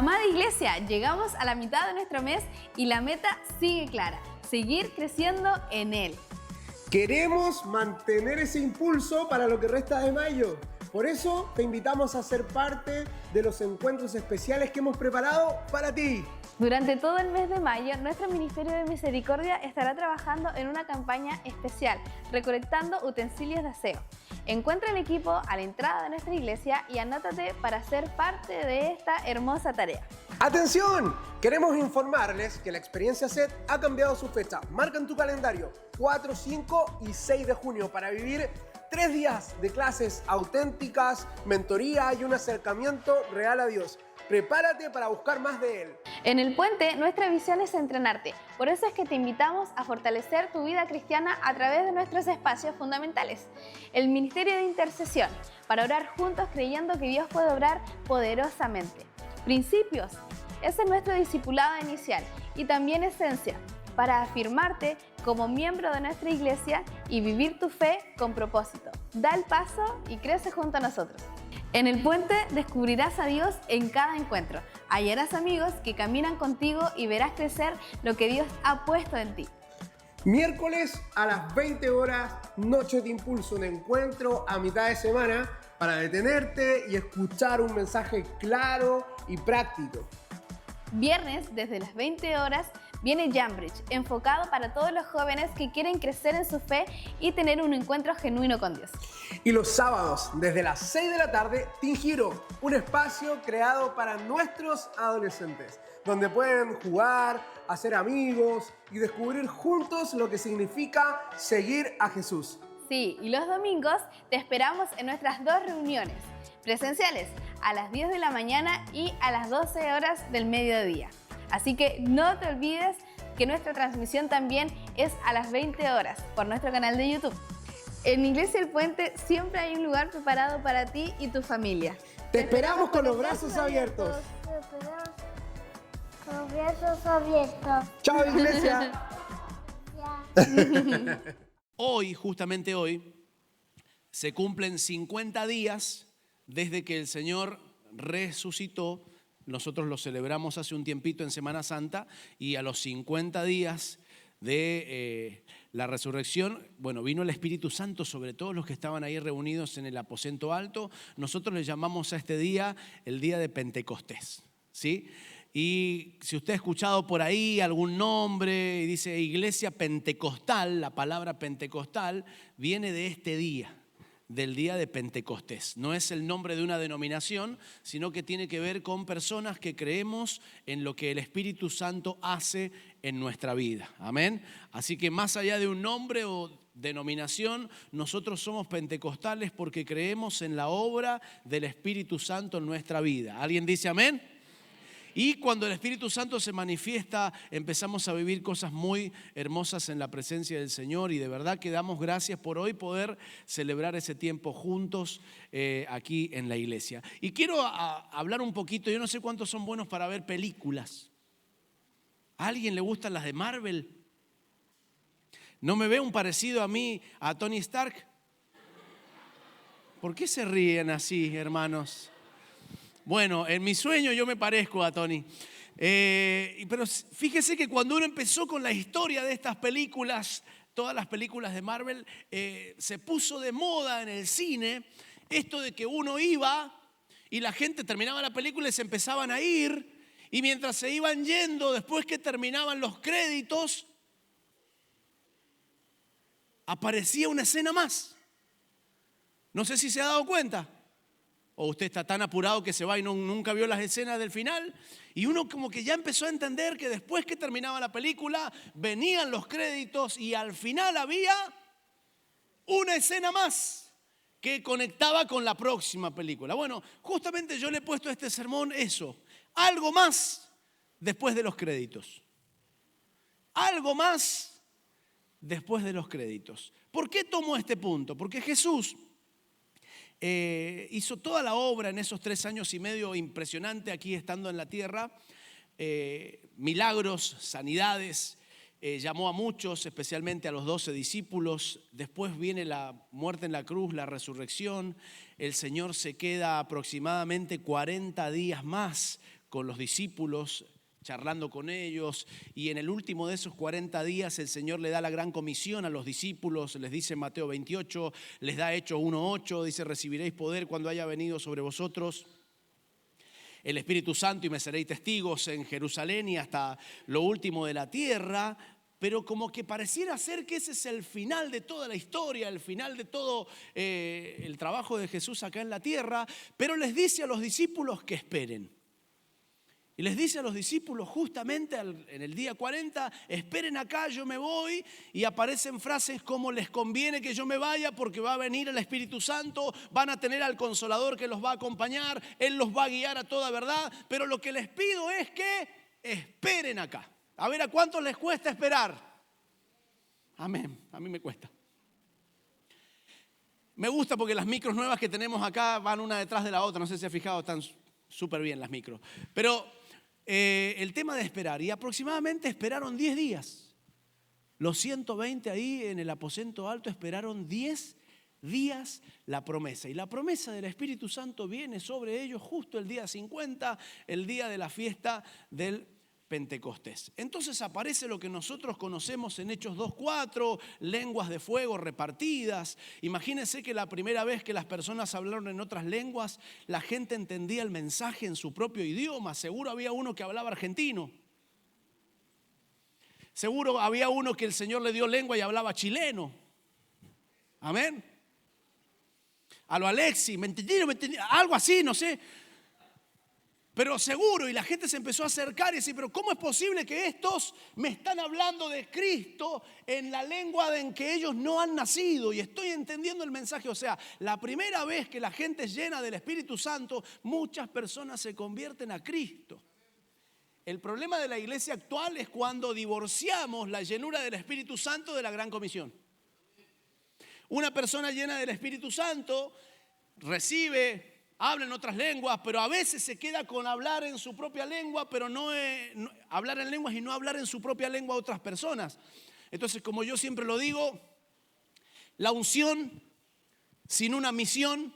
Amada Iglesia, llegamos a la mitad de nuestro mes y la meta sigue clara: seguir creciendo en Él. Queremos mantener ese impulso para lo que resta de mayo. Por eso te invitamos a ser parte de los encuentros especiales que hemos preparado para ti. Durante todo el mes de mayo, nuestro Ministerio de Misericordia estará trabajando en una campaña especial, recolectando utensilios de aseo. Encuentra el equipo a la entrada de nuestra iglesia y anótate para ser parte de esta hermosa tarea. ¡Atención! Queremos informarles que la experiencia SET ha cambiado su fecha. Marca en tu calendario 4, 5 y 6 de junio para vivir 3 días de clases auténticas, mentoría y un acercamiento real a Dios. Prepárate para buscar más de Él. En el puente, nuestra visión es entrenarte. Por eso es que te invitamos a fortalecer tu vida cristiana a través de nuestros espacios fundamentales. El Ministerio de Intercesión, para orar juntos creyendo que Dios puede obrar poderosamente. Principios, ese es nuestro discipulado inicial. Y también Esencia, para afirmarte como miembro de nuestra iglesia y vivir tu fe con propósito. Da el paso y crece junto a nosotros. En el puente descubrirás a Dios en cada encuentro. Hallarás amigos que caminan contigo y verás crecer lo que Dios ha puesto en ti. Miércoles a las 20 horas, Noche de Impulso, un encuentro a mitad de semana para detenerte y escuchar un mensaje claro y práctico. Viernes, desde las 20 horas, viene Jambridge, enfocado para todos los jóvenes que quieren crecer en su fe y tener un encuentro genuino con Dios. Y los sábados, desde las 6 de la tarde, Teen Hero, un espacio creado para nuestros adolescentes, donde pueden jugar, hacer amigos y descubrir juntos lo que significa seguir a Jesús. Sí, y los domingos te esperamos en nuestras 2 reuniones presenciales, a las 10 de la mañana y a las 12 horas del mediodía. Así que no te olvides que nuestra transmisión también es a las 20 horas por nuestro canal de YouTube. En Iglesia El Puente siempre hay un lugar preparado para ti y tu familia. Te esperamos con los brazos abiertos. Te esperamos con los brazos abiertos. ¡Chao, iglesia! Ya. Hoy, justamente hoy, se cumplen 50 días desde que el Señor resucitó. Nosotros lo celebramos hace un tiempito en Semana Santa y a los 50 días de la resurrección, bueno, vino el Espíritu Santo sobre todos los que estaban ahí reunidos en el aposento alto. Nosotros le llamamos a este día el día de Pentecostés, ¿sí? Y si usted ha escuchado por ahí algún nombre y dice Iglesia Pentecostal, la palabra Pentecostal viene de este día, del día de Pentecostés. No es el nombre de una denominación, sino que tiene que ver con personas que creemos en lo que el Espíritu Santo hace en nuestra vida. Amén. Así que más allá de un nombre o denominación, nosotros somos pentecostales porque creemos en la obra del Espíritu Santo en nuestra vida. ¿Alguien dice amén? Y cuando el Espíritu Santo se manifiesta, empezamos a vivir cosas muy hermosas en la presencia del Señor y de verdad que damos gracias por hoy poder celebrar ese tiempo juntos aquí en la iglesia. Y quiero hablar un poquito, yo no sé cuántos son buenos para ver películas. ¿A alguien le gustan las de Marvel? ¿No me ve un parecido a mí, a Tony Stark? ¿Por qué se ríen así, hermanos? Bueno, en mi sueño yo me parezco a Tony. Pero fíjese que cuando uno empezó con la historia de estas películas, todas las películas de Marvel, se puso de moda en el cine esto de que uno iba y la gente terminaba la película y se empezaban a ir. Y mientras se iban yendo, después que terminaban los créditos, aparecía una escena más. No sé si se ha dado cuenta. O usted está tan apurado que se va y nunca vio las escenas del final. Y uno como que ya empezó a entender que después que terminaba la película, venían los créditos y al final había una escena más que conectaba con la próxima película. Bueno, justamente yo le he puesto a este sermón eso. Algo más después de los créditos. Algo más después de los créditos. ¿Por qué tomo este punto? Porque Jesús hizo toda la obra en esos 3 años y medio impresionante aquí estando en la tierra, milagros, sanidades, llamó a muchos, especialmente a los 12 discípulos. Después viene la muerte en la cruz, la resurrección. El Señor se queda aproximadamente 40 días más con los discípulos, charlando con ellos, y en el último de esos 40 días el Señor le da la gran comisión a los discípulos, les dice en Mateo 28, les da Hechos 1:8, dice: recibiréis poder cuando haya venido sobre vosotros el Espíritu Santo y me seréis testigos en Jerusalén y hasta lo último de la tierra. Pero como que pareciera ser que ese es el final de toda la historia, el final de todo el trabajo de Jesús acá en la tierra, pero les dice a los discípulos que esperen. Y les dice a los discípulos justamente en el día 40, esperen acá, yo me voy, y aparecen frases como: les conviene que yo me vaya porque va a venir el Espíritu Santo, van a tener al Consolador que los va a acompañar, Él los va a guiar a toda verdad, pero lo que les pido es que esperen acá. A ver, ¿a cuántos les cuesta esperar? Amén, a mí me cuesta. Me gusta porque las micros nuevas que tenemos acá van una detrás de la otra, no sé si has fijado, están súper bien las micros. Pero el tema de esperar, y aproximadamente esperaron 10 días. Los 120 ahí en el aposento alto esperaron 10 días la promesa. Y la promesa del Espíritu Santo viene sobre ellos justo el día 50, el día de la fiesta del Pentecostés. Entonces aparece lo que nosotros conocemos en Hechos 2:4, lenguas de fuego repartidas. Imagínense que la primera vez que las personas hablaron en otras lenguas, la gente entendía el mensaje en su propio idioma. Seguro había uno que hablaba argentino. Seguro había uno que el Señor le dio lengua y hablaba chileno. Amén. A lo Alexi, ¿me entendieron? Algo así, no sé. Pero seguro, y la gente se empezó a acercar y decir: pero ¿cómo es posible que estos me están hablando de Cristo en la lengua en que ellos no han nacido? Y estoy entendiendo el mensaje. O sea, la primera vez que la gente es llena del Espíritu Santo, muchas personas se convierten a Cristo. El problema de la iglesia actual es cuando divorciamos la llenura del Espíritu Santo de la Gran Comisión. Una persona llena del Espíritu Santo recibe, habla en otras lenguas, pero a veces se queda con hablar en su propia lengua, pero no hablar en lenguas y no hablar en su propia lengua a otras personas. Entonces, como yo siempre lo digo, la unción sin una misión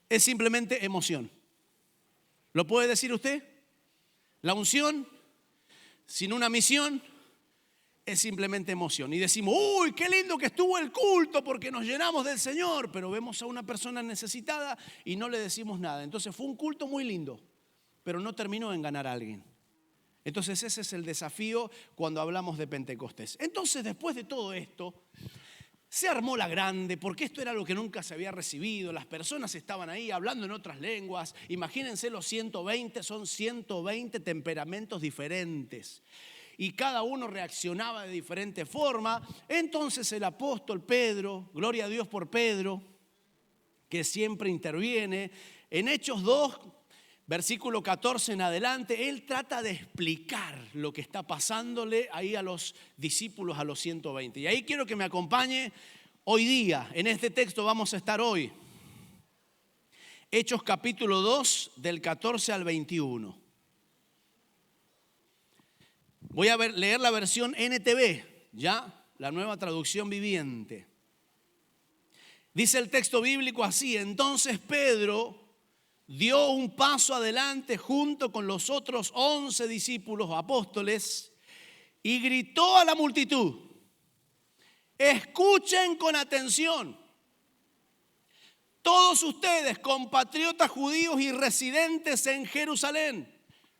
es simplemente emoción. ¿Lo puede decir usted? La unción sin una misión es simplemente emoción. Y decimos: uy, qué lindo que estuvo el culto porque nos llenamos del Señor. Pero vemos a una persona necesitada y no le decimos nada. Entonces fue un culto muy lindo, pero no terminó en ganar a alguien. Entonces ese es el desafío cuando hablamos de Pentecostés. Entonces, después de todo esto, se armó la grande, porque esto era lo que nunca se había recibido. Las personas estaban ahí hablando en otras lenguas. Imagínense los 120, son 120 temperamentos diferentes. Y cada uno reaccionaba de diferente forma. Entonces el apóstol Pedro, gloria a Dios por Pedro, que siempre interviene, en Hechos 2, versículo 14 en adelante, él trata de explicar lo que está pasándole ahí a los discípulos, a los 120. Y ahí quiero que me acompañe hoy día. En este texto vamos a estar hoy. Hechos capítulo 2, del 14 al 21. Voy a leer la versión NTV, ya, la nueva traducción viviente. Dice el texto bíblico así: entonces Pedro dio un paso adelante junto con los otros 11 discípulos o apóstoles y gritó a la multitud: escuchen con atención, todos ustedes, compatriotas judíos y residentes en Jerusalén,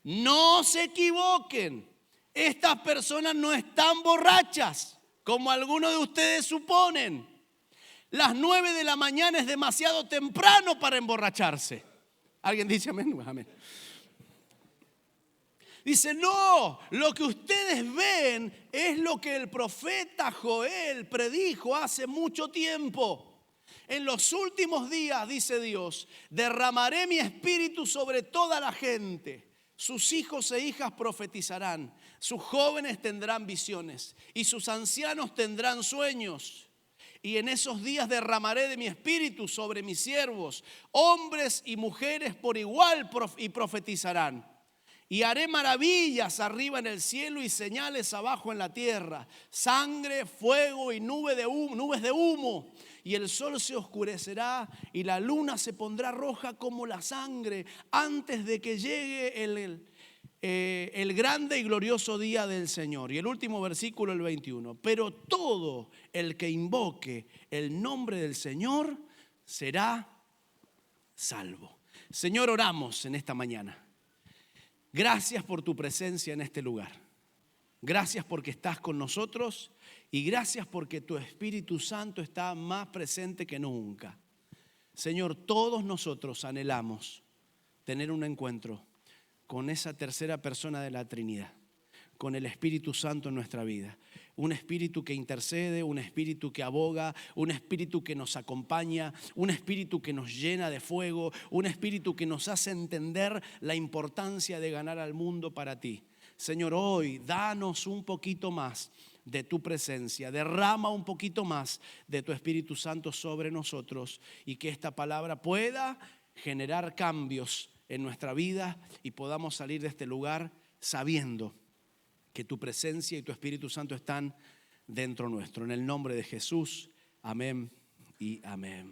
no se equivoquen. Estas personas no están borrachas, como algunos de ustedes suponen. Las 9 de la mañana es demasiado temprano para emborracharse. ¿Alguien dice amén? Amén. Dice: no, lo que ustedes ven es lo que el profeta Joel predijo hace mucho tiempo. En los últimos días, dice Dios, derramaré mi espíritu sobre toda la gente. Sus hijos e hijas profetizarán, sus jóvenes tendrán visiones y sus ancianos tendrán sueños. Y en esos días derramaré de mi espíritu sobre mis siervos, hombres y mujeres por igual, y profetizarán. Y haré maravillas arriba en el cielo y señales abajo en la tierra, sangre, fuego y nubes de humo. Y el sol se oscurecerá y la luna se pondrá roja como la sangre antes de que llegue el grande y glorioso día del Señor. Y el último versículo, el 21. Pero todo el que invoque el nombre del Señor será salvo. Señor, oramos en esta mañana. Gracias por tu presencia en este lugar. Gracias porque estás con nosotros y gracias porque tu Espíritu Santo está más presente que nunca. Señor, todos nosotros anhelamos tener un encuentro con esa tercera persona de la Trinidad, con el Espíritu Santo en nuestra vida. Un espíritu que intercede, un espíritu que aboga, un espíritu que nos acompaña, un espíritu que nos llena de fuego, un espíritu que nos hace entender la importancia de ganar al mundo para ti. Señor, hoy danos un poquito más de tu presencia, derrama un poquito más de tu Espíritu Santo sobre nosotros y que esta palabra pueda generar cambios en nuestra vida y podamos salir de este lugar sabiendo que tu presencia y tu Espíritu Santo están dentro nuestro. En el nombre de Jesús, amén y amén.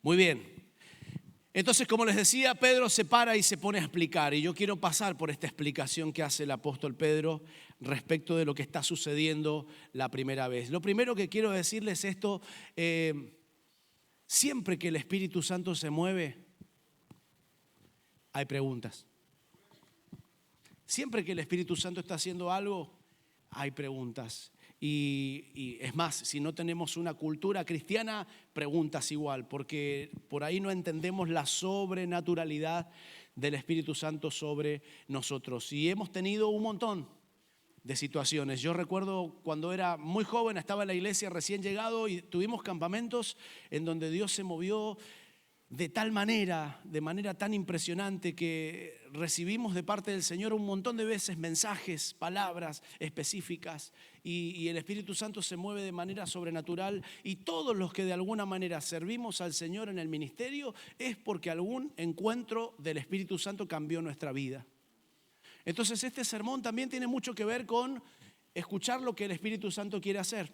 Muy bien. Entonces, como les decía, Pedro se para y se pone a explicar. Y yo quiero pasar por esta explicación que hace el apóstol Pedro respecto de lo que está sucediendo la primera vez. Lo primero que quiero decirles es esto. Siempre que el Espíritu Santo se mueve, hay preguntas. Siempre que el Espíritu Santo está haciendo algo, hay preguntas. Y es más, si no tenemos una cultura cristiana, preguntas igual, porque por ahí no entendemos la sobrenaturalidad del Espíritu Santo sobre nosotros. Y hemos tenido un montón de situaciones. Yo recuerdo cuando era muy joven, estaba en la iglesia recién llegado y tuvimos campamentos en donde Dios se movió de tal manera, de manera tan impresionante que recibimos de parte del Señor un montón de veces mensajes, palabras específicas y el Espíritu Santo se mueve de manera sobrenatural y todos los que de alguna manera servimos al Señor en el ministerio es porque algún encuentro del Espíritu Santo cambió nuestra vida. Entonces este sermón también tiene mucho que ver con escuchar lo que el Espíritu Santo quiere hacer.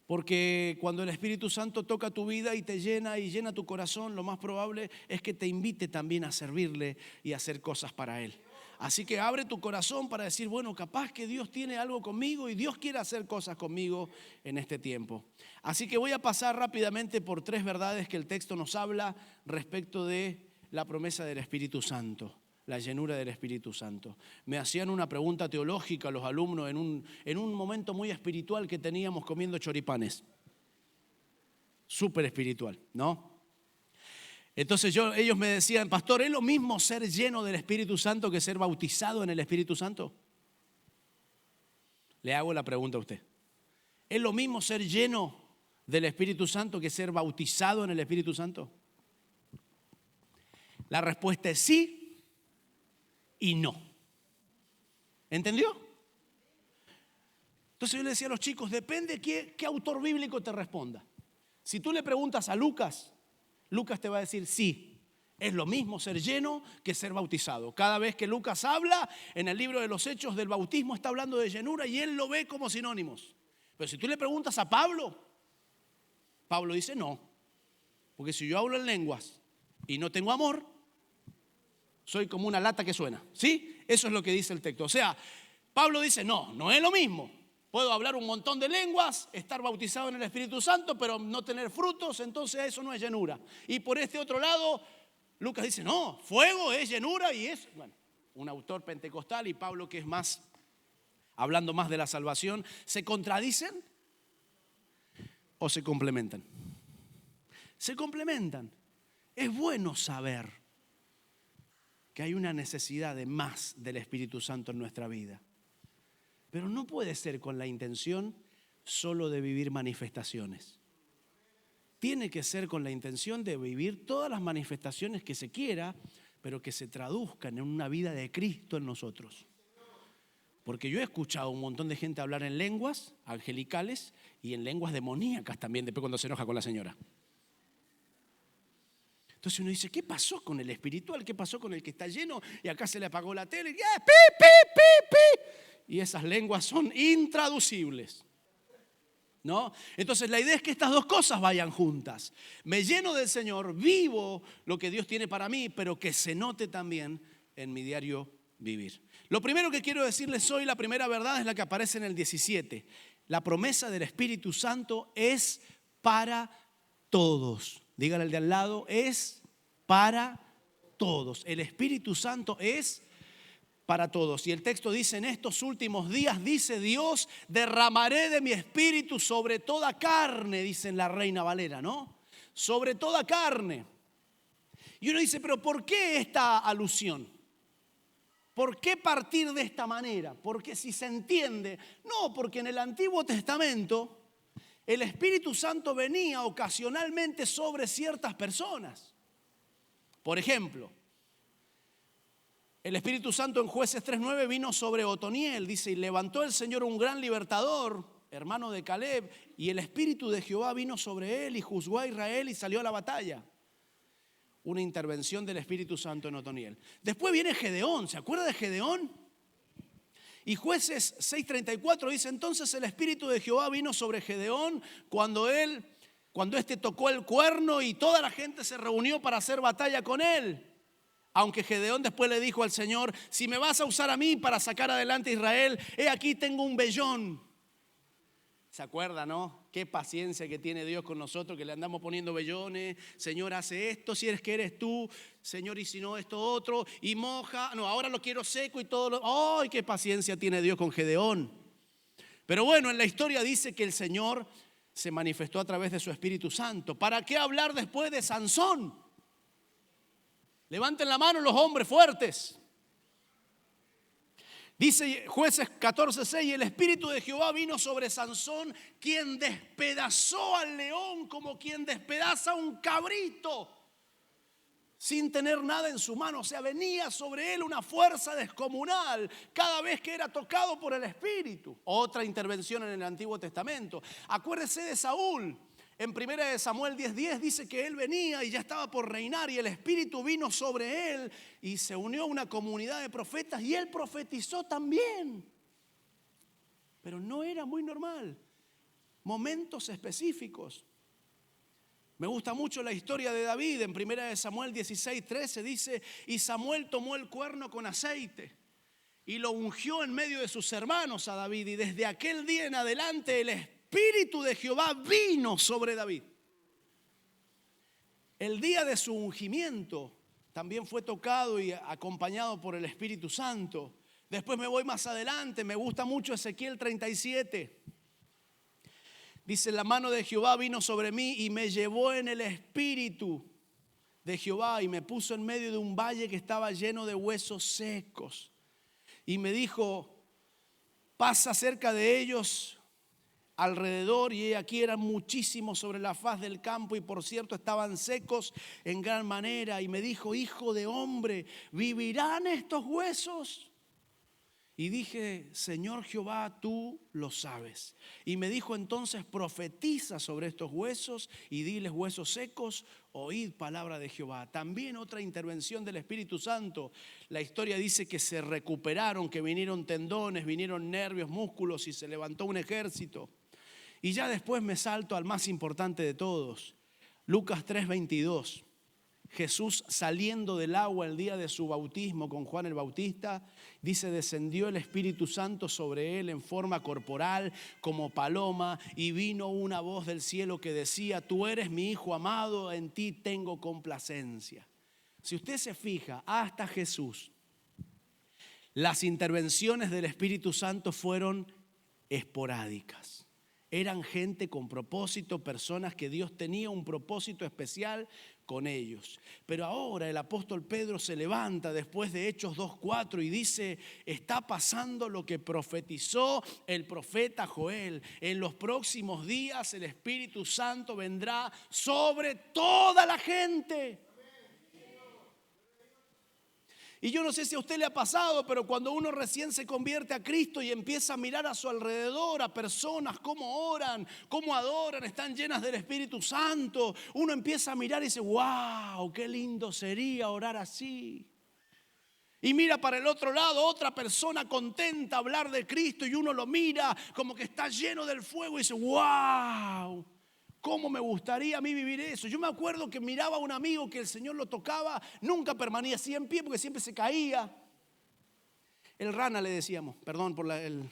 Porque cuando el Espíritu Santo toca tu vida y te llena y llena tu corazón, lo más probable es que te invite también a servirle y a hacer cosas para Él. Así que abre tu corazón para decir, bueno, capaz que Dios tiene algo conmigo y Dios quiere hacer cosas conmigo en este tiempo. Así que voy a pasar rápidamente por 3 verdades que el texto nos habla respecto de la promesa del Espíritu Santo. La llenura del Espíritu Santo. Me hacían una pregunta teológica los alumnos en un momento muy espiritual que teníamos comiendo choripanes. Súper espiritual, ¿no? Entonces ellos me decían, pastor, ¿es lo mismo ser lleno del Espíritu Santo que ser bautizado en el Espíritu Santo? Le hago la pregunta a usted. ¿Es lo mismo ser lleno del Espíritu Santo que ser bautizado en el Espíritu Santo? La respuesta es sí y no. ¿Entendió? Entonces yo le decía a los chicos, depende qué autor bíblico te responda. Si tú le preguntas a Lucas, Lucas te va a decir sí, es lo mismo ser lleno que ser bautizado. Cada vez que Lucas habla en el libro de los Hechos del bautismo está hablando de llenura y él lo ve como sinónimos. Pero si tú le preguntas a Pablo, Pablo dice no, porque si yo hablo en lenguas y no tengo amor, soy como una lata que suena, ¿sí? Eso es lo que dice el texto. O sea, Pablo dice, no es lo mismo. Puedo hablar un montón de lenguas, estar bautizado en el Espíritu Santo, pero no tener frutos, entonces eso no es llenura. Y por este otro lado, Lucas dice, no, fuego es llenura y es, bueno, un autor pentecostal y Pablo que es más, hablando más de la salvación, ¿se contradicen o se complementan? Se complementan. Es bueno saber que hay una necesidad de más del Espíritu Santo en nuestra vida. Pero no puede ser con la intención solo de vivir manifestaciones. Tiene que ser con la intención de vivir todas las manifestaciones que se quiera, pero que se traduzcan en una vida de Cristo en nosotros. Porque yo he escuchado un montón de gente hablar en lenguas angelicales y en lenguas demoníacas también, después cuando se enoja con la señora. Entonces uno dice, ¿qué pasó con el espiritual? ¿Qué pasó con el que está lleno? Y acá se le apagó la tele. Y esas lenguas son intraducibles. ¿no? Entonces la idea es que estas dos cosas vayan juntas. Me lleno del Señor, vivo lo que Dios tiene para mí, pero que se note también en mi diario vivir. Lo primero que quiero decirles hoy, la primera verdad es la que aparece en el 17. La promesa del Espíritu Santo es para todos. Dígale al de al lado, es para todos. El Espíritu Santo es para todos. Y el texto dice, en estos últimos días, dice Dios, derramaré de mi espíritu sobre toda carne, dice en la Reina Valera, ¿no? Sobre toda carne. Y uno dice, pero ¿por qué esta alusión? ¿Por qué partir de esta manera? Porque si se entiende, no, porque en el Antiguo Testamento el Espíritu Santo venía ocasionalmente sobre ciertas personas. Por ejemplo, el Espíritu Santo en Jueces 3:9 vino sobre Otoniel, dice, y levantó el Señor un gran libertador, hermano de Caleb, y el Espíritu de Jehová vino sobre él y juzgó a Israel y salió a la batalla. Una intervención del Espíritu Santo en Otoniel. Después viene Gedeón, ¿se acuerda de Gedeón? Y Jueces 6:34 dice, entonces el Espíritu de Jehová vino sobre Gedeón cuando éste tocó el cuerno y toda la gente se reunió para hacer batalla con él. Aunque Gedeón después le dijo al Señor, si me vas a usar a mí para sacar adelante a Israel, he aquí tengo un vellón. ¿Se acuerda, no? Qué paciencia que tiene Dios con nosotros, que le andamos poniendo vellones. Señor, hace esto, si eres que eres tú. Señor, y si no, esto otro. Y moja. No, ahora lo quiero seco y todo lo... ¡Ay, qué paciencia tiene Dios con Gedeón! Pero bueno, en la historia dice que el Señor se manifestó a través de su Espíritu Santo. ¿Para qué hablar después de Sansón? Levanten la mano los hombres fuertes. Dice Jueces 14:6, el Espíritu de Jehová vino sobre Sansón, quien despedazó al león como quien despedaza un cabrito, sin tener nada en su mano. O sea, venía sobre él una fuerza descomunal cada vez que era tocado por el Espíritu. Otra intervención en el Antiguo Testamento. Acuérdese de Saúl. En 1 Samuel 10:10 dice que él venía y ya estaba por reinar y el Espíritu vino sobre él y se unió a una comunidad de profetas y él profetizó también. Pero no era muy normal. Momentos específicos. Me gusta mucho la historia de David. En 1 Samuel 16:13 dice, y Samuel tomó el cuerno con aceite y lo ungió en medio de sus hermanos a David. Y desde aquel día en adelante el Espíritu de Jehová vino sobre David. El día de su ungimiento también fue tocado y acompañado por el Espíritu Santo. Después me voy más adelante, me gusta mucho Ezequiel 37. Dice, la mano de Jehová vino sobre mí y me llevó en el Espíritu de Jehová y me puso en medio de un valle que estaba lleno de huesos secos. Y me dijo, pasa cerca de ellos alrededor, y aquí eran muchísimos sobre la faz del campo, y por cierto estaban secos en gran manera. Y me dijo, hijo de hombre, ¿vivirán estos huesos? Y dije, Señor Jehová, tú lo sabes. Y me dijo entonces, profetiza sobre estos huesos y diles, huesos secos, oíd palabra de Jehová. También otra intervención del Espíritu Santo. La historia dice que se recuperaron, que vinieron tendones, vinieron nervios, músculos y se levantó un ejército. Y ya después me salto al más importante de todos, Lucas 3:22. Jesús saliendo del agua el día de su bautismo con Juan el Bautista, dice, descendió el Espíritu Santo sobre él en forma corporal como paloma y vino una voz del cielo que decía, tú eres mi Hijo amado, en ti tengo complacencia. Si usted se fija, hasta Jesús, las intervenciones del Espíritu Santo fueron esporádicas. Eran gente con propósito, personas que Dios tenía un propósito especial con ellos. Pero ahora el apóstol Pedro se levanta después de Hechos 2:4 y dice, está pasando lo que profetizó el profeta Joel. En los próximos días el Espíritu Santo vendrá sobre toda la gente. Y yo no sé si a usted le ha pasado, pero cuando uno recién se convierte a Cristo y empieza a mirar a su alrededor a personas, cómo oran, cómo adoran, están llenas del Espíritu Santo, uno empieza a mirar y dice, wow, qué lindo sería orar así. Y mira para el otro lado, otra persona contenta hablar de Cristo y uno lo mira como que está lleno del fuego y dice, wow, ¿cómo me gustaría a mí vivir eso? Yo me acuerdo que miraba a un amigo que el Señor lo tocaba, nunca permanecía en pie porque siempre se caía. El rana le decíamos, perdón por Pero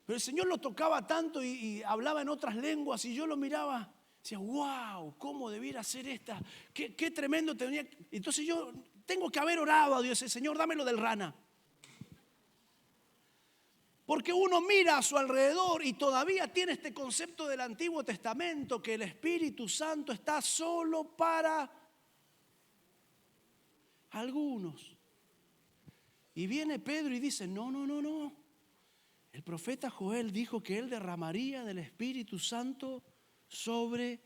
el Señor lo tocaba tanto y hablaba en otras lenguas y yo lo miraba. Decía, wow, ¿cómo debiera ser esta? Qué tremendo tenía. Entonces yo tengo que haber orado a Dios, Señor, dámelo del rana. Porque uno mira a su alrededor y todavía tiene este concepto del Antiguo Testamento que el Espíritu Santo está solo para algunos. Y viene Pedro y dice, no. El profeta Joel dijo que él derramaría del Espíritu Santo sobre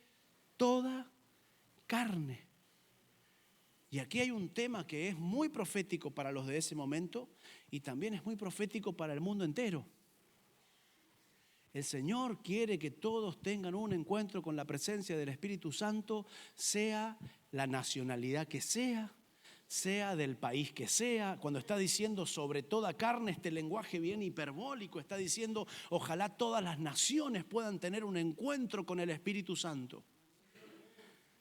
toda carne. Y aquí hay un tema que es muy profético para los de ese momento y también es muy profético para el mundo entero. El Señor quiere que todos tengan un encuentro con la presencia del Espíritu Santo, sea la nacionalidad que sea del país que sea. Cuando está diciendo sobre toda carne, este lenguaje bien hiperbólico, está diciendo ojalá todas las naciones puedan tener un encuentro con el Espíritu Santo.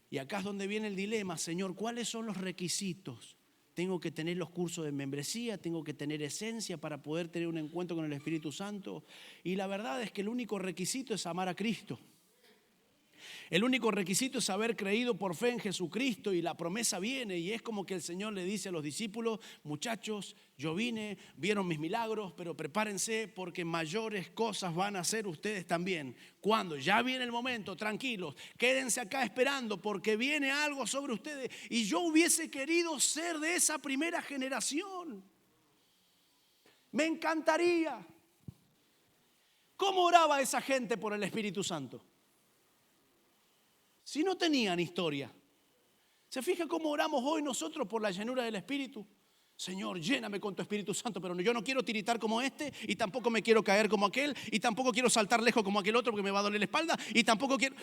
Y acá es donde viene el dilema, Señor, ¿cuáles son los requisitos? Tengo que tener los cursos de membresía, tengo que tener esencia para poder tener un encuentro con el Espíritu Santo. Y la verdad es que el único requisito es amar a Cristo. El único requisito es haber creído por fe en Jesucristo y la promesa viene y es como que el Señor le dice a los discípulos, muchachos, yo vine, vieron mis milagros, pero prepárense porque mayores cosas van a hacer ustedes también. Cuando ya viene el momento, tranquilos, quédense acá esperando porque viene algo sobre ustedes y yo hubiese querido ser de esa primera generación. Me encantaría. ¿Cómo oraba esa gente por el Espíritu Santo? Si no tenían historia. ¿Se fija cómo oramos hoy nosotros por la llenura del Espíritu? Señor, lléname con tu Espíritu Santo, pero yo no quiero tiritar como este y tampoco me quiero caer como aquel y tampoco quiero saltar lejos como aquel otro porque me va a doler la espalda y tampoco quiero...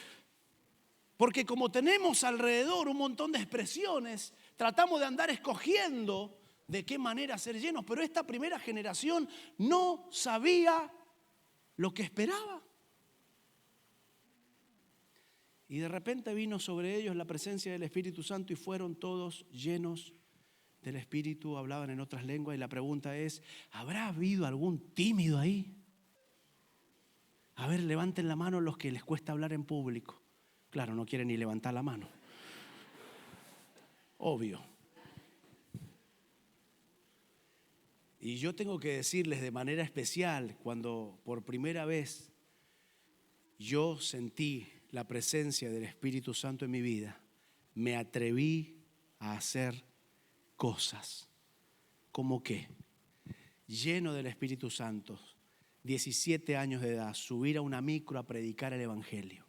Porque como tenemos alrededor un montón de expresiones, tratamos de andar escogiendo de qué manera ser llenos, pero esta primera generación no sabía lo que esperaba. Y de repente vino sobre ellos la presencia del Espíritu Santo y fueron todos llenos del Espíritu, hablaban en otras lenguas y la pregunta es, ¿habrá habido algún tímido ahí? A ver, levanten la mano los que les cuesta hablar en público. Claro, no quieren ni levantar la mano. Obvio. Y yo tengo que decirles de manera especial, cuando por primera vez yo sentí la presencia del Espíritu Santo en mi vida, me atreví a hacer cosas. ¿Cómo qué? Lleno del Espíritu Santo, 17 años de edad, subir a una micro a predicar el Evangelio.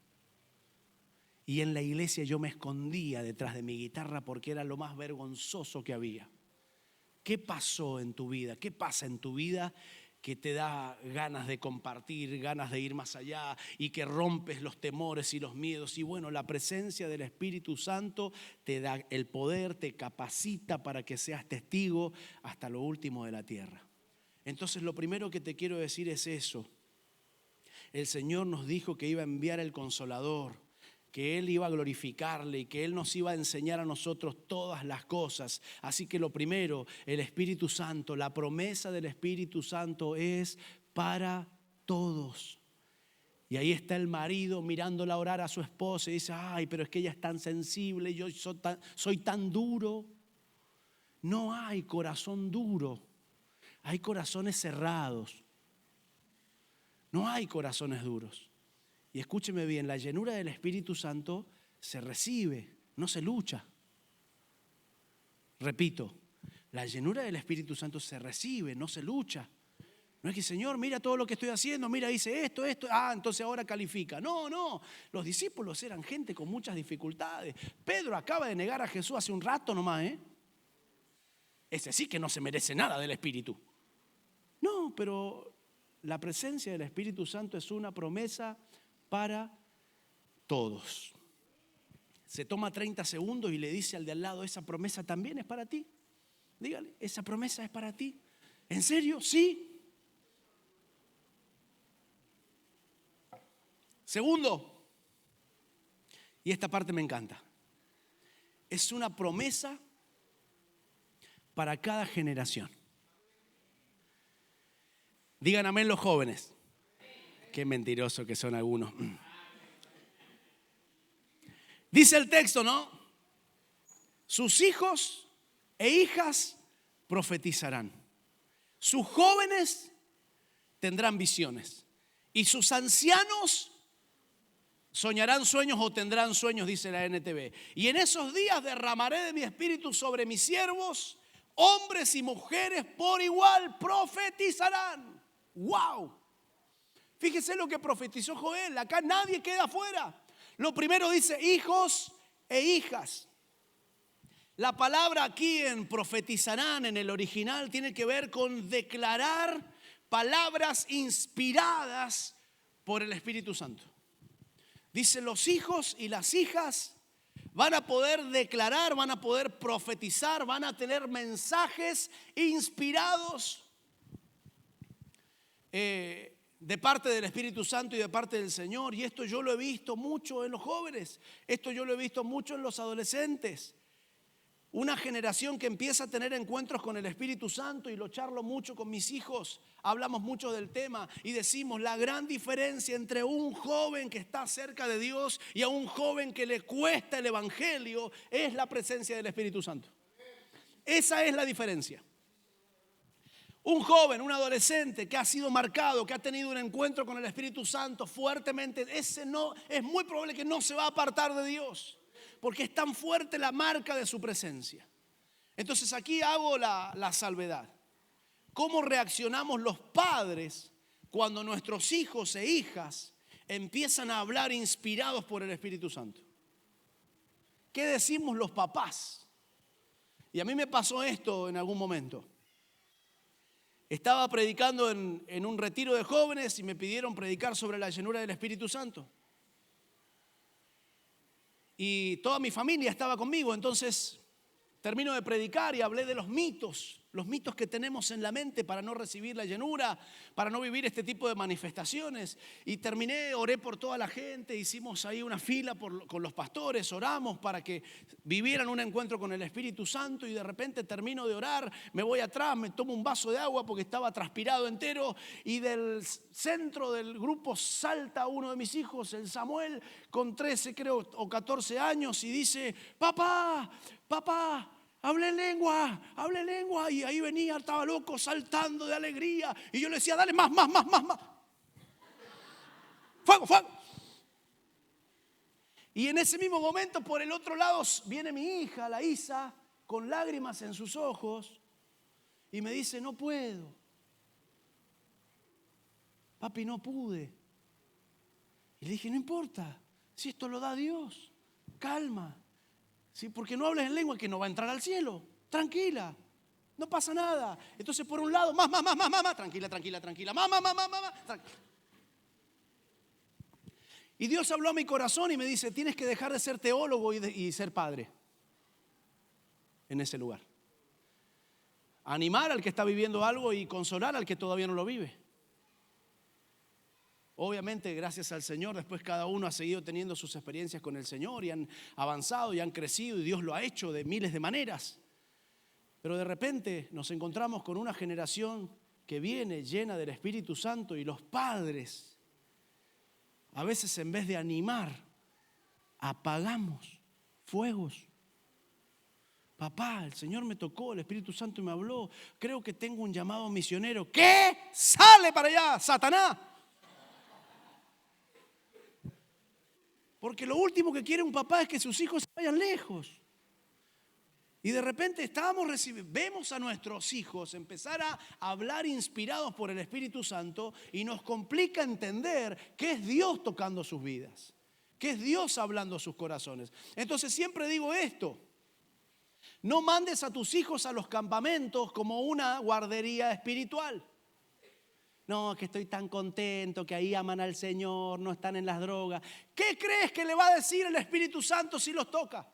Y en la iglesia yo me escondía detrás de mi guitarra porque era lo más vergonzoso que había. ¿Qué pasó en tu vida? ¿Qué pasa en tu vida que te da ganas de compartir, ganas de ir más allá y que rompes los temores y los miedos? Y bueno, la presencia del Espíritu Santo te da el poder, te capacita para que seas testigo hasta lo último de la tierra. Entonces lo primero que te quiero decir es eso. El Señor nos dijo que iba a enviar el Consolador, que Él iba a glorificarle y que Él nos iba a enseñar a nosotros todas las cosas. Así que lo primero, el Espíritu Santo, la promesa del Espíritu Santo es para todos. Y ahí está el marido mirándola orar a su esposa y dice, ay, pero es que ella es tan sensible, yo soy tan duro. No hay corazón duro, hay corazones cerrados. No hay corazones duros. Y escúcheme bien, la llenura del Espíritu Santo se recibe, no se lucha. Repito, la llenura del Espíritu Santo se recibe, no se lucha. No es que, Señor, mira todo lo que estoy haciendo, mira, hice esto, entonces ahora califica. No, los discípulos eran gente con muchas dificultades. Pedro acaba de negar a Jesús hace un rato nomás, Ese sí que no se merece nada del Espíritu. No, pero la presencia del Espíritu Santo es una promesa para todos. Se toma 30 segundos y le dice al de al lado, esa promesa también es para ti. Dígale, esa promesa es para ti. ¿En serio? Sí. Segundo, y esta parte me encanta, es una promesa para cada generación. Digan amén los jóvenes. Qué mentirosos que son algunos. Dice el texto, ¿no? Sus hijos e hijas profetizarán. Sus jóvenes tendrán visiones. Y sus ancianos soñarán sueños o tendrán sueños, dice la NTV. Y en esos días derramaré de mi espíritu sobre mis siervos. Hombres y mujeres por igual profetizarán. ¡Wow! Fíjese lo que profetizó Joel. Acá nadie queda afuera. Lo primero dice hijos e hijas. La palabra aquí en profetizarán en el original tiene que ver con declarar palabras inspiradas por el Espíritu Santo. Dice los hijos y las hijas van a poder declarar, van a poder profetizar, van a tener mensajes inspirados de parte del Espíritu Santo y de parte del Señor. Y esto yo lo he visto mucho en los jóvenes, esto yo lo he visto mucho en los adolescentes. Una generación que empieza a tener encuentros con el Espíritu Santo, y lo charlo mucho con mis hijos, hablamos mucho del tema y decimos la gran diferencia entre un joven que está cerca de Dios y a un joven que le cuesta el Evangelio es la presencia del Espíritu Santo. Esa es la diferencia. Un joven, un adolescente que ha sido marcado, que ha tenido un encuentro con el Espíritu Santo fuertemente, ese no, es muy probable que no se va a apartar de Dios, porque es tan fuerte la marca de su presencia. Entonces aquí hago la salvedad. ¿Cómo reaccionamos los padres cuando nuestros hijos e hijas empiezan a hablar inspirados por el Espíritu Santo? ¿Qué decimos los papás? Y a mí me pasó esto en algún momento. Estaba predicando en un retiro de jóvenes y me pidieron predicar sobre la llenura del Espíritu Santo. Y toda mi familia estaba conmigo, entonces termino de predicar y hablé de los mitos que tenemos en la mente para no recibir la llenura, para no vivir este tipo de manifestaciones. Y terminé, oré por toda la gente, hicimos ahí una fila con los pastores, oramos para que vivieran un encuentro con el Espíritu Santo, y de repente termino de orar, me voy atrás, me tomo un vaso de agua porque estaba transpirado entero, y del centro del grupo salta uno de mis hijos, el Samuel, con 13 creo o 14 años, y dice: papá, hablé lengua. Y ahí venía, estaba loco, saltando de alegría. Y yo le decía: dale más. Fuego. Y en ese mismo momento, por el otro lado, viene mi hija, la Isa, con lágrimas en sus ojos, y me dice: no puedo. Papi, no pude. Y le dije: no importa, si esto lo da Dios, calma. ¿Sí? Porque no hables en lengua que no va a entrar al cielo. Tranquila, no pasa nada. Entonces por un lado, más, tranquila, más, tranquila. Y Dios habló a mi corazón y me dice: tienes que dejar de ser teólogo y ser padre en ese lugar. Animar al que está viviendo algo y consolar al que todavía no lo vive. Obviamente, gracias al Señor, después cada uno ha seguido teniendo sus experiencias con el Señor y han avanzado y han crecido, y Dios lo ha hecho de miles de maneras. Pero de repente nos encontramos con una generación que viene llena del Espíritu Santo, y los padres, a veces en vez de animar, apagamos fuegos. Papá, el Señor me tocó, el Espíritu Santo me habló, creo que tengo un llamado misionero. ¿Qué? ¡Sale para allá, Satanás! Porque lo último que quiere un papá es que sus hijos se vayan lejos. Y de repente vemos a nuestros hijos empezar a hablar inspirados por el Espíritu Santo, y nos complica entender que es Dios tocando sus vidas, que es Dios hablando a sus corazones. Entonces siempre digo esto: no mandes a tus hijos a los campamentos como una guardería espiritual. No, que estoy tan contento, que ahí aman al Señor, no están en las drogas. ¿Qué crees que le va a decir el Espíritu Santo si los toca?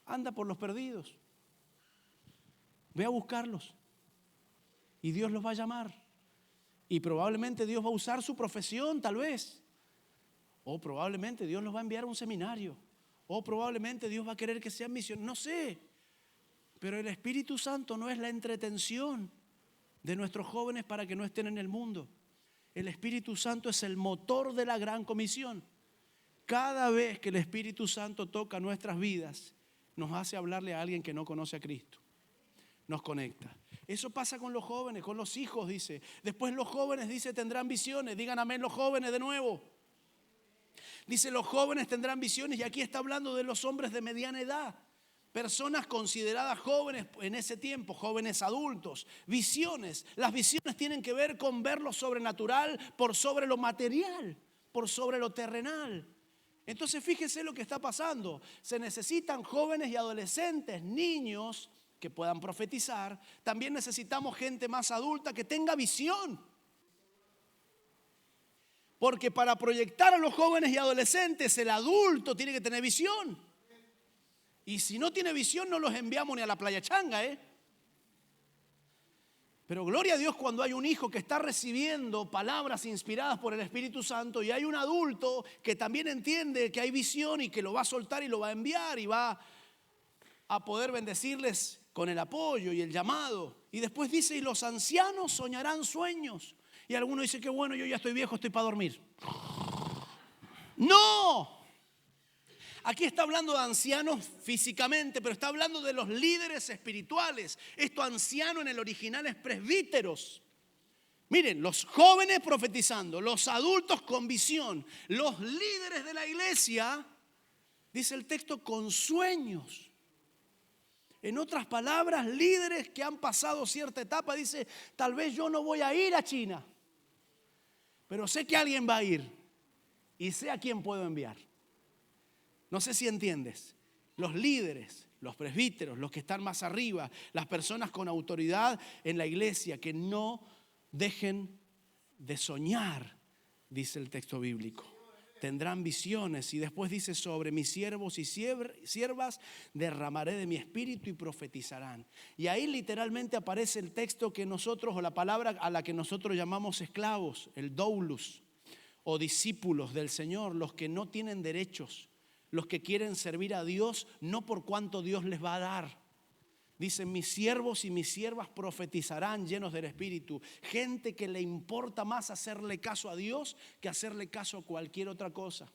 anda por los perdidos. Ve a buscarlos. Y Dios los va a llamar. Y probablemente Dios va a usar su profesión, tal vez. O probablemente Dios los va a enviar a un seminario. O probablemente Dios va a querer que sean misioneros. No sé. Pero el Espíritu Santo no es la entretención de nuestros jóvenes para que no estén en el mundo. El Espíritu Santo es el motor de la gran comisión. Cada vez que el Espíritu Santo toca nuestras vidas, nos hace hablarle a alguien que no conoce a Cristo. Nos conecta. Eso pasa con los jóvenes, con los hijos, dice. Después los jóvenes, dice, tendrán visiones. Digan amén los jóvenes de nuevo. Dice, los jóvenes tendrán visiones, y aquí está hablando de los hombres de mediana edad. Personas consideradas jóvenes en ese tiempo, jóvenes adultos. Visiones. Las visiones tienen que ver con ver lo sobrenatural por sobre lo material, por sobre lo terrenal. Entonces fíjese lo que está pasando. Se necesitan jóvenes y adolescentes, niños que puedan profetizar. También necesitamos gente más adulta que tenga visión. Porque para proyectar a los jóvenes y adolescentes, el adulto tiene que tener visión. Y si no tiene visión, no los enviamos ni a la playa changa, Pero gloria a Dios cuando hay un hijo que está recibiendo palabras inspiradas por el Espíritu Santo y hay un adulto que también entiende que hay visión y que lo va a soltar y lo va a enviar y va a poder bendecirles con el apoyo y el llamado. Y después dice, y los ancianos soñarán sueños. Y alguno dice, qué bueno, yo ya estoy viejo, estoy para dormir. ¡No! Aquí está hablando de ancianos físicamente, pero está hablando de los líderes espirituales. Esto anciano en el original es presbíteros. Miren, los jóvenes profetizando, los adultos con visión, los líderes de la iglesia, dice el texto, con sueños. En otras palabras, líderes que han pasado cierta etapa, dice, tal vez yo no voy a ir a China, pero sé que alguien va a ir y sé a quién puedo enviar. No sé si entiendes. Los líderes, los presbíteros, los que están más arriba, las personas con autoridad en la iglesia, que no dejen de soñar, dice el texto bíblico. Tendrán visiones y después dice, sobre mis siervos y siervas derramaré de mi espíritu y profetizarán. Y ahí literalmente aparece el texto que nosotros, o la palabra a la que nosotros llamamos esclavos, el doulos, o discípulos del Señor, los que no tienen derechos, los que quieren servir a Dios no por cuánto Dios les va a dar. Dicen, mis siervos y mis siervas profetizarán llenos del Espíritu. Gente que le importa más hacerle caso a Dios que hacerle caso a cualquier otra cosa.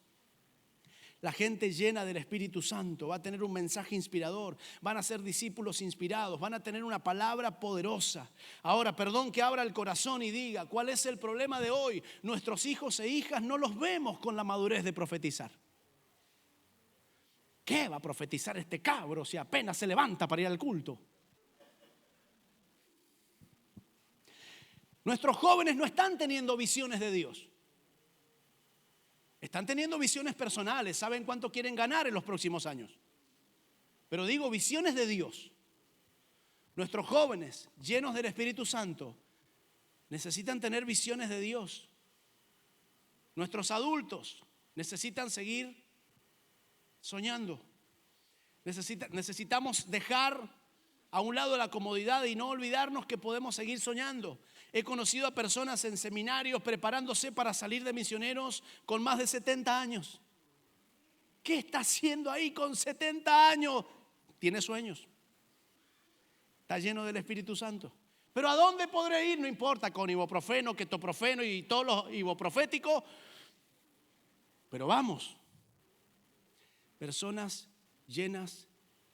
La gente llena del Espíritu Santo va a tener un mensaje inspirador, van a ser discípulos inspirados, van a tener una palabra poderosa. Ahora, perdón que abra el corazón y diga, ¿cuál es el problema de hoy? Nuestros hijos e hijas no los vemos con la madurez de profetizar. ¿Qué va a profetizar este cabro si apenas se levanta para ir al culto? Nuestros jóvenes no están teniendo visiones de Dios. Están teniendo visiones personales. Saben cuánto quieren ganar en los próximos años. Pero digo, visiones de Dios. Nuestros jóvenes llenos del Espíritu Santo necesitan tener visiones de Dios. Nuestros adultos necesitan seguir soñando. Necesitamos dejar a un lado la comodidad y no olvidarnos que podemos seguir soñando. He conocido a personas en seminarios preparándose para salir de misioneros con más de 70 años. ¿Qué está haciendo ahí con 70 años? Tiene sueños. Está lleno del Espíritu Santo. Pero ¿a dónde podré ir? No importa, con ibuprofeno, ketoprofeno y todos los ibuproféticos. Pero vamos. Personas llenas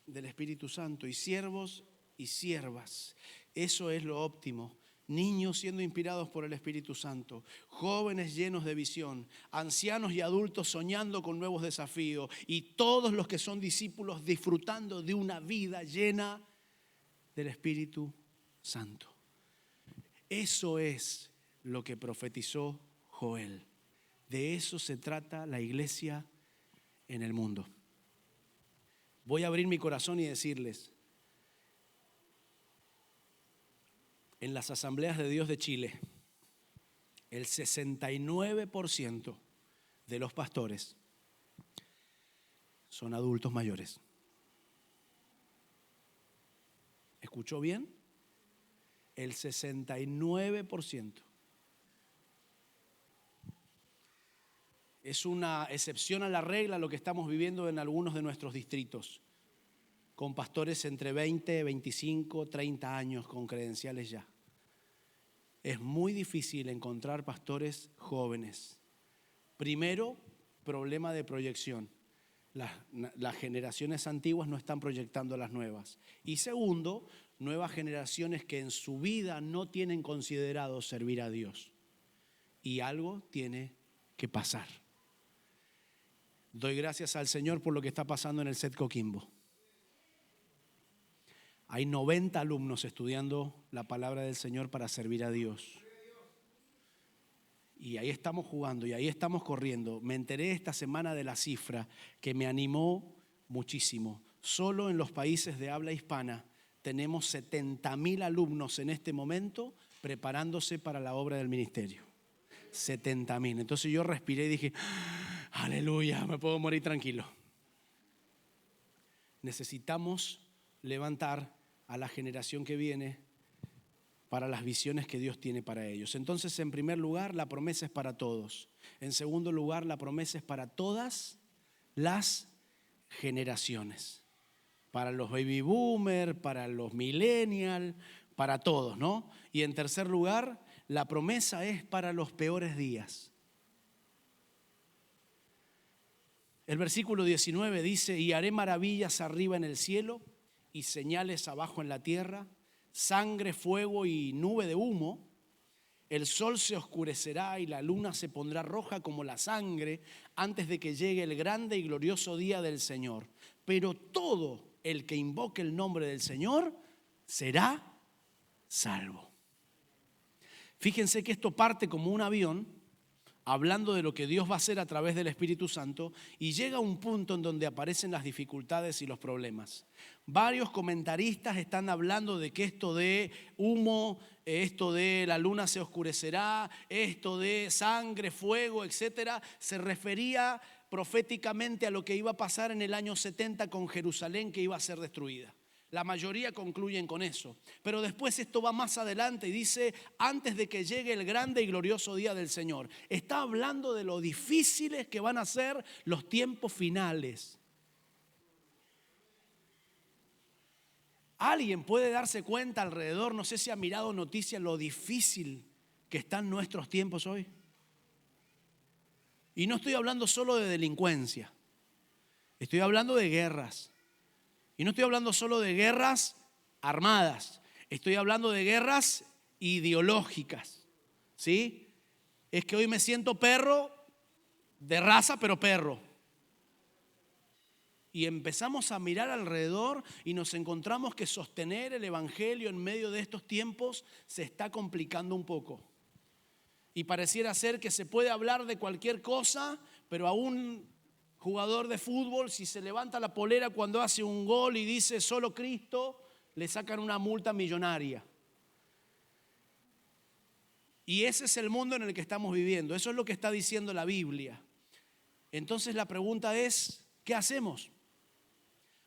del Espíritu Santo y siervos y siervas. Eso es lo óptimo. Niños siendo inspirados por el Espíritu Santo, jóvenes llenos de visión, ancianos y adultos soñando con nuevos desafíos y todos los que son discípulos disfrutando de una vida llena del Espíritu Santo. Eso es lo que profetizó Joel. De eso se trata la iglesia en el mundo. Voy a abrir mi corazón y decirles, en las asambleas de Dios de Chile, el 69% de los pastores son adultos mayores. ¿Escuchó bien? El 69%. Es una excepción a la regla lo que estamos viviendo en algunos de nuestros distritos, con pastores entre 20, 25, 30 años con credenciales ya. Es muy difícil encontrar pastores jóvenes. Primero, problema de proyección. Las generaciones antiguas no están proyectando a las nuevas. Y segundo, nuevas generaciones que en su vida no tienen considerado servir a Dios. Y algo tiene que pasar. Doy gracias al Señor por lo que está pasando en el SET Coquimbo. Hay 90 alumnos estudiando la palabra del Señor para servir a Dios. Y ahí estamos jugando y ahí estamos corriendo. Me enteré esta semana de la cifra que me animó muchísimo. Solo en los países de habla hispana tenemos 70.000 alumnos en este momento preparándose para la obra del ministerio. 70.000. Entonces yo respiré y dije, aleluya, me puedo morir tranquilo. Necesitamos levantar a la generación que viene para las visiones que Dios tiene para ellos. Entonces, en primer lugar, la promesa es para todos. En segundo lugar, la promesa es para todas las generaciones. Para los baby boomers, para los millennials, para todos, ¿no? Y en tercer lugar, la promesa es para los peores días. El versículo 19 dice, y haré maravillas arriba en el cielo y señales abajo en la tierra, sangre, fuego y nube de humo. El sol se oscurecerá y la luna se pondrá roja como la sangre antes de que llegue el grande y glorioso día del Señor. Pero todo el que invoque el nombre del Señor será salvo. Fíjense que esto parte como un avión, hablando de lo que Dios va a hacer a través del Espíritu Santo, y llega a un punto en donde aparecen las dificultades y los problemas. Varios comentaristas están hablando de que esto de humo, esto de la luna se oscurecerá, esto de sangre, fuego, etcétera, se refería proféticamente a lo que iba a pasar en el año 70 con Jerusalén, que iba a ser destruida. La mayoría concluyen con eso. Pero después esto va más adelante y dice, antes de que llegue el grande y glorioso día del Señor. Está hablando de lo difíciles que van a ser los tiempos finales. Alguien puede darse cuenta alrededor, no sé si ha mirado noticias, lo difícil que están nuestros tiempos hoy. Y no estoy hablando solo de delincuencia, estoy hablando de guerras. Y no estoy hablando solo de guerras armadas, estoy hablando de guerras ideológicas, ¿sí? Es que hoy me siento perro de raza, pero perro. Y empezamos a mirar alrededor y nos encontramos que sostener el evangelio en medio de estos tiempos se está complicando un poco. Y pareciera ser que se puede hablar de cualquier cosa, pero aún jugador de fútbol, si se levanta la polera cuando hace un gol y dice solo Cristo, le sacan una multa millonaria. Y ese es el mundo en el que estamos viviendo. Eso es lo que está diciendo la Biblia. Entonces la pregunta es, ¿qué hacemos?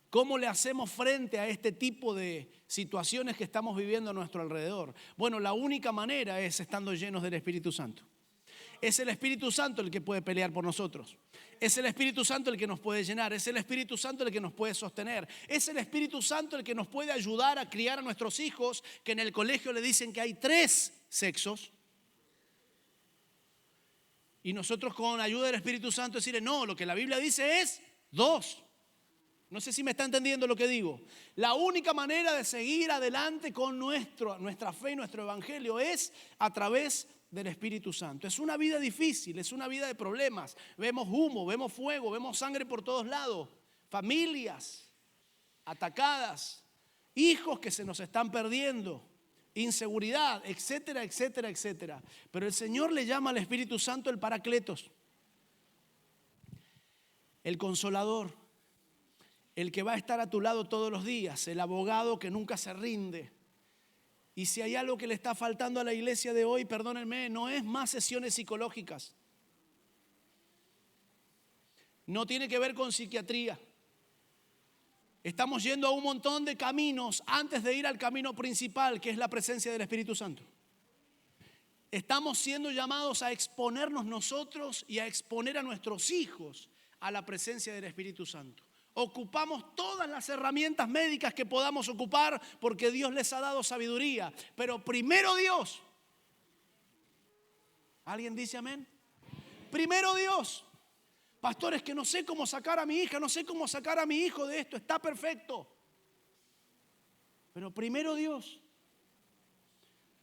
¿Cómo le hacemos frente a este tipo de situaciones que estamos viviendo a nuestro alrededor? Bueno, la única manera es estando llenos del Espíritu Santo. Es el Espíritu Santo el que puede pelear por nosotros. Es el Espíritu Santo el que nos puede llenar. Es el Espíritu Santo el que nos puede sostener. Es el Espíritu Santo el que nos puede ayudar a criar a nuestros hijos, que en el colegio le dicen que hay 3 sexos. Y nosotros con ayuda del Espíritu Santo decirle, no, lo que la Biblia dice es 2. No sé si me está entendiendo lo que digo. La única manera de seguir adelante con nuestra fe y nuestro evangelio es a través del Espíritu Santo. Es una vida difícil, es una vida de problemas. Vemos humo, vemos fuego, vemos sangre por todos lados. Familias atacadas, hijos que se nos están perdiendo, inseguridad, etcétera, etcétera, etcétera. Pero el Señor le llama al Espíritu Santo el Paracletos, el Consolador, el que va a estar a tu lado todos los días, el abogado que nunca se rinde. Y si hay algo que le está faltando a la iglesia de hoy, perdónenme, no es más sesiones psicológicas. No tiene que ver con psiquiatría. Estamos yendo a un montón de caminos antes de ir al camino principal, que es la presencia del Espíritu Santo. Estamos siendo llamados a exponernos nosotros y a exponer a nuestros hijos a la presencia del Espíritu Santo. Ocupamos todas las herramientas médicas que podamos ocupar porque Dios les ha dado sabiduría. Pero primero Dios. ¿Alguien dice amén? Primero Dios. Pastores, que no sé cómo sacar a mi hija, no sé cómo sacar a mi hijo de esto. Está perfecto. Pero primero Dios.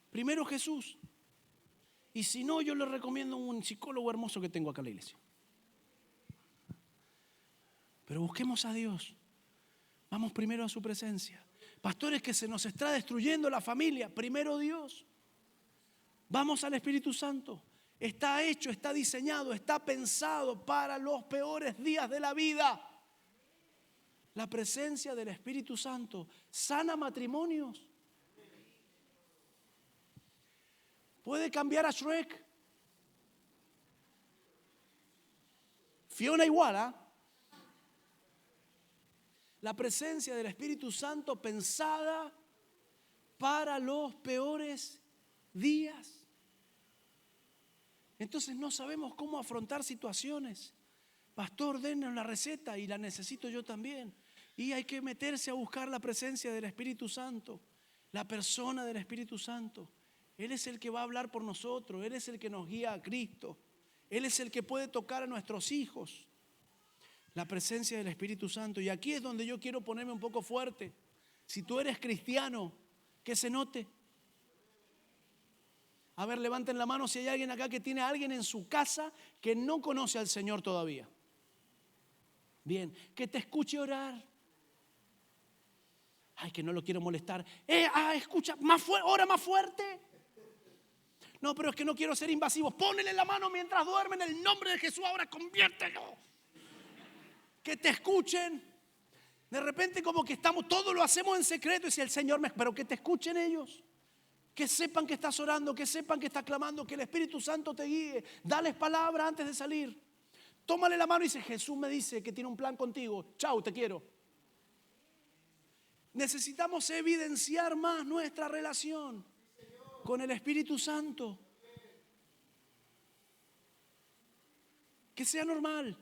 Primero Jesús. Y si no, yo le recomiendo un psicólogo hermoso que tengo acá en la iglesia. Pero busquemos a Dios. Vamos primero a su presencia. Pastores, que se nos está destruyendo la familia. Primero Dios. Vamos al Espíritu Santo. Está hecho, está diseñado, está pensado para los peores días de la vida. La presencia del Espíritu Santo sana matrimonios. Puede cambiar a Shrek. Fiona igual, ¿ah? La presencia del Espíritu Santo pensada para los peores días. Entonces no sabemos cómo afrontar situaciones. Pastor, dennos la receta y la necesito yo también. Y hay que meterse a buscar la presencia del Espíritu Santo, la persona del Espíritu Santo. Él es el que va a hablar por nosotros, Él es el que nos guía a Cristo. Él es el que puede tocar a nuestros hijos. La presencia del Espíritu Santo. Y aquí es donde yo quiero ponerme un poco fuerte. Si tú eres cristiano, que se note. A ver, levanten la mano si hay alguien acá que tiene a alguien en su casa que no conoce al Señor todavía. Bien, que te escuche orar. Ay, que no lo quiero molestar. Escucha, ora más fuerte. No, pero es que no quiero ser invasivo. Pónele la mano mientras duerme en el nombre de Jesús. Ahora conviértelo. Que te escuchen. De repente como que todo lo hacemos en secreto y si el Señor pero que te escuchen ellos. Que sepan que estás orando, que sepan que estás clamando, que el Espíritu Santo te guíe. Dales palabra antes de salir. Tómale la mano y dice, Jesús me dice que tiene un plan contigo. Chao, te quiero. Necesitamos evidenciar más nuestra relación con el Espíritu Santo. Que sea normal.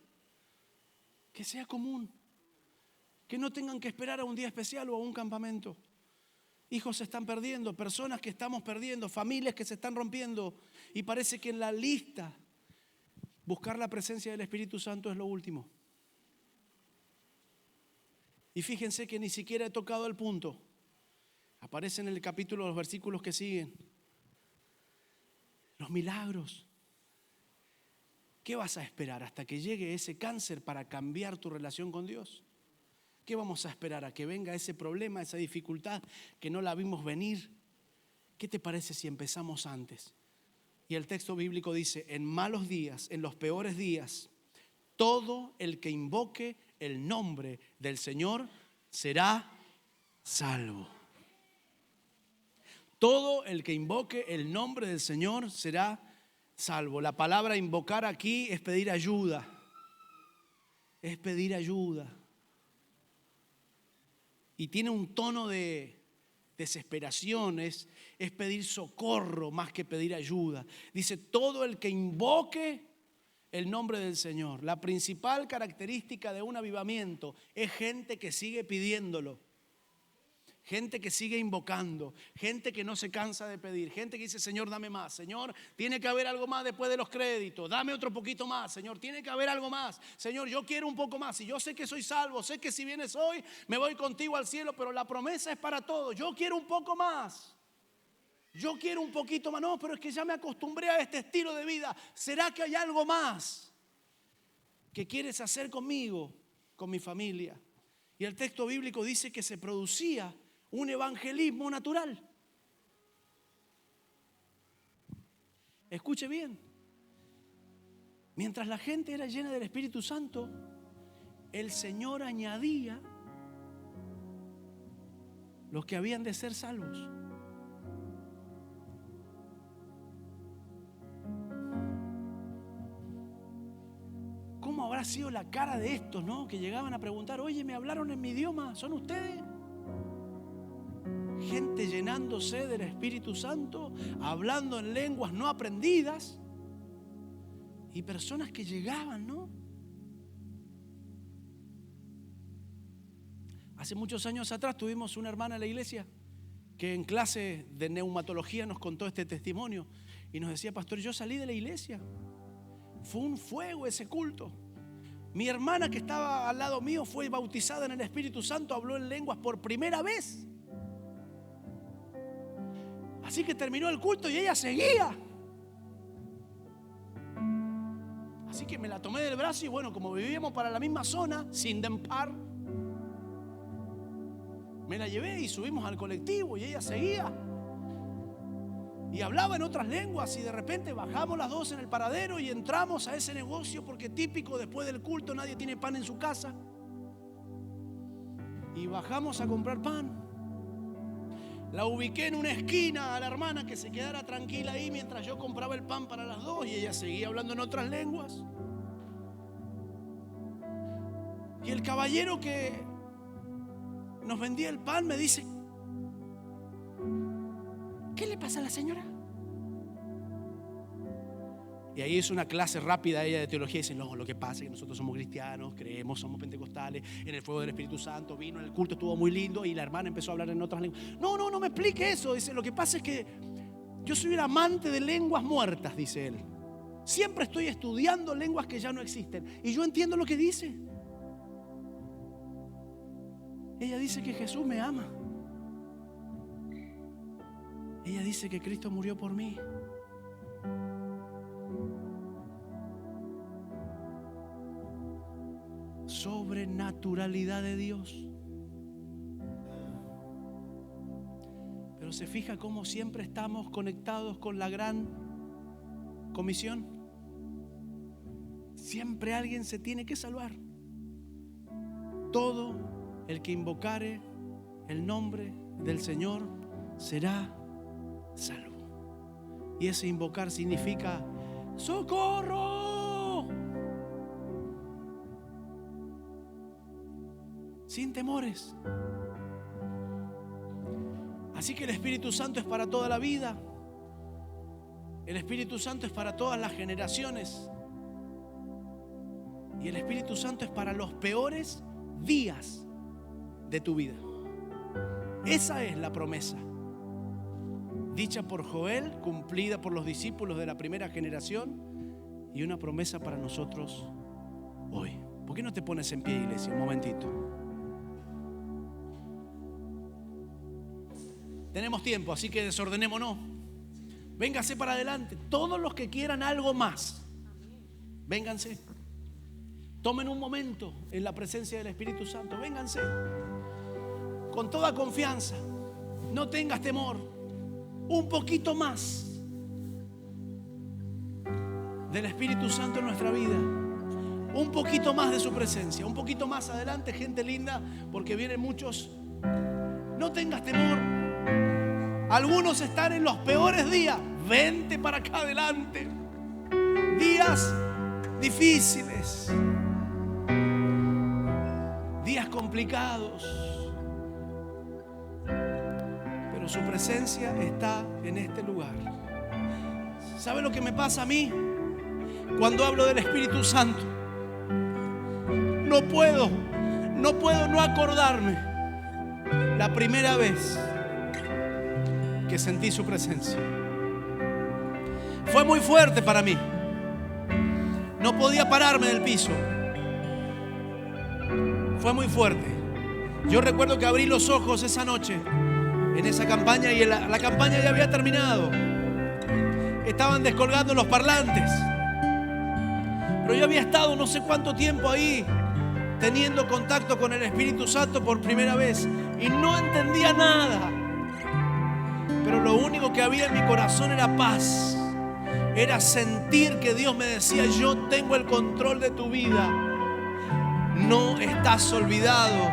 Que sea común, que no tengan que esperar a un día especial o a un campamento. Hijos se están perdiendo, personas que estamos perdiendo, familias que se están rompiendo y parece que en la lista buscar la presencia del Espíritu Santo es lo último. Y fíjense que ni siquiera he tocado el punto. Aparece en el capítulo, los versículos que siguen. Los milagros. ¿Qué vas a esperar hasta que llegue ese cáncer para cambiar tu relación con Dios? ¿Qué vamos a esperar a que venga ese problema, esa dificultad que no la vimos venir? ¿Qué te parece si empezamos antes? Y el texto bíblico dice, en malos días, en los peores días, todo el que invoque el nombre del Señor será salvo. Todo el que invoque el nombre del Señor será salvo. La palabra invocar aquí es pedir ayuda. Es pedir ayuda. Y tiene un tono de desesperación, es pedir socorro más que pedir ayuda. Dice, todo el que invoque el nombre del Señor. La principal característica de un avivamiento es gente que sigue pidiéndolo. Gente que sigue invocando, gente que no se cansa de pedir, gente que dice, Señor, dame más. Señor, tiene que haber algo más después de los créditos. Dame otro poquito más. Señor, tiene que haber algo más. Señor, yo quiero un poco más. Y yo sé que soy salvo, sé que si vienes hoy me voy contigo al cielo, pero la promesa es para todos. Yo quiero un poco más. Yo quiero un poquito más. No, pero es que ya me acostumbré a este estilo de vida. ¿Será que hay algo más que quieres hacer conmigo, con mi familia? Y el texto bíblico dice que se producía un evangelismo natural. Escuche bien. Mientras la gente era llena del Espíritu Santo, el Señor añadía los que habían de ser salvos. ¿Cómo habrá habrá sido la cara de estos, ¿no? Que llegaban a preguntar, oye, me hablaron en mi idioma, ¿son ustedes? Gente llenándose del Espíritu Santo, hablando en lenguas no aprendidas. Y personas que llegaban, ¿no? Hace muchos años atrás tuvimos una hermana en la iglesia que en clase de neumatología nos contó este testimonio y nos decía, pastor, yo salí de la iglesia. Fue un fuego ese culto. Mi hermana que estaba al lado mío fue bautizada en el Espíritu Santo, habló en lenguas por primera vez. Así que terminó el culto y ella seguía. Así que me la tomé del brazo y bueno, como vivíamos para la misma zona, Sindempar, me la llevé y subimos al colectivo y ella seguía. Y hablaba en otras lenguas y de repente bajamos las dos en el paradero y entramos a ese negocio porque típico después del culto nadie tiene pan en su casa. Y bajamos a comprar pan. La ubiqué en una esquina a la hermana que se quedara tranquila ahí mientras yo compraba el pan para las dos y ella seguía hablando en otras lenguas. Y el caballero que nos vendía el pan me dice, ¿qué le pasa a la señora? Y ahí es una clase rápida ella de teología y dice, no, lo que pasa es que nosotros somos cristianos, creemos, somos pentecostales, en el fuego del Espíritu Santo, vino en el culto, estuvo muy lindo y la hermana empezó a hablar en otras lenguas. No me explique eso, dice, lo que pasa es que yo soy un amante de lenguas muertas, dice él. Siempre estoy estudiando lenguas que ya no existen y yo entiendo lo que dice. Ella dice que Jesús me ama. Ella dice que Cristo murió por mí. Sobrenaturalidad de Dios. Pero se fija cómo siempre estamos conectados con la gran comisión. Siempre alguien se tiene que salvar. Todo el que invocare el nombre del Señor será salvo. Y ese invocar significa ¡socorro! Sin temores. Así que el Espíritu Santo es para toda la vida. El Espíritu Santo es para todas las generaciones. Y el Espíritu Santo es para los peores días de tu vida. Esa es la promesa dicha por Joel, cumplida por los discípulos de la primera generación y una promesa para nosotros hoy. ¿Por qué no te pones en pie, iglesia? Un momentito. Tenemos tiempo, así que desordenémonos. Vénganse para adelante. Todos los que quieran algo más, vénganse. Tomen un momento en la presencia del Espíritu Santo. Vénganse con toda confianza. No tengas temor. Un poquito más del Espíritu Santo en nuestra vida. Un poquito más de su presencia. Un poquito más adelante, gente linda, porque vienen muchos. No tengas temor. Algunos están en los peores días. Vente para acá adelante. Días difíciles. Días complicados. Pero su presencia está en este lugar. ¿Sabe lo que me pasa a mí? Cuando hablo del Espíritu Santo. No puedo no acordarme la primera vez que sentí su presencia. Fue muy fuerte para mí. No podía pararme del piso. Fue muy fuerte. Yo recuerdo que abrí los ojos esa noche en esa campaña y la campaña ya había terminado. Estaban descolgando los parlantes. Pero yo había estado no sé cuánto tiempo ahí teniendo contacto con el Espíritu Santo por primera vez y no entendía nada. Pero lo único que había en mi corazón era paz. Era sentir que Dios me decía: yo tengo el control de tu vida. No estás olvidado,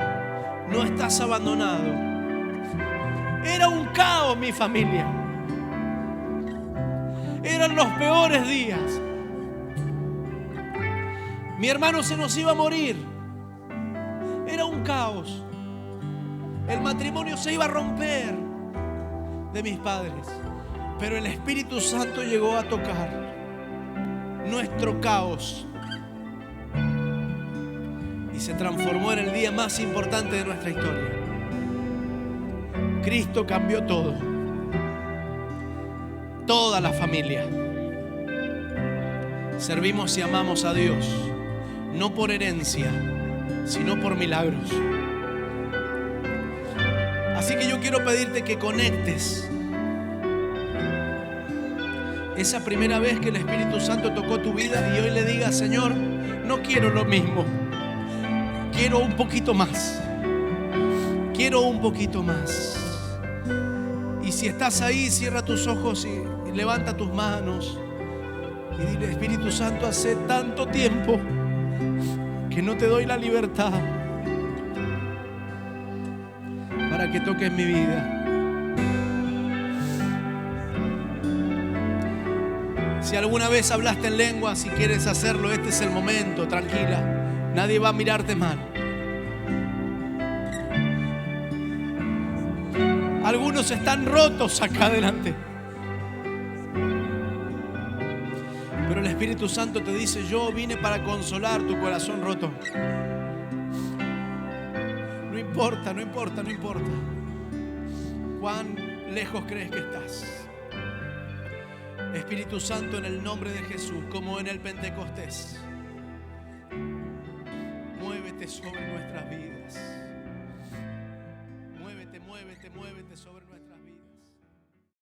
no estás abandonado. Era un caos mi familia. Eran los peores días. Mi hermano se nos iba a morir. Era un caos. El matrimonio se iba a romper de mis padres. Pero el Espíritu Santo llegó a tocar nuestro caos y se transformó en el día más importante de nuestra historia. Cristo cambió todo. Toda la familia. Servimos y amamos a Dios, no por herencia, sino por milagros. Así que yo quiero pedirte que conectes esa primera vez que el Espíritu Santo tocó tu vida y hoy le digas: Señor, no quiero lo mismo, quiero un poquito más, quiero un poquito más. Y si estás ahí, cierra tus ojos y levanta tus manos y dile: Espíritu Santo, hace tanto tiempo que no te doy la libertad para que toques mi vida. Si alguna vez hablaste en lengua, si quieres hacerlo, este es el momento, tranquila. Nadie va a mirarte mal. Algunos están rotos acá adelante. Pero el Espíritu Santo te dice: yo vine para consolar tu corazón roto. No importa, no importa, no importa cuán lejos crees que estás. Espíritu Santo, en el nombre de Jesús, como en el Pentecostés, muévete sobre nuestras vidas.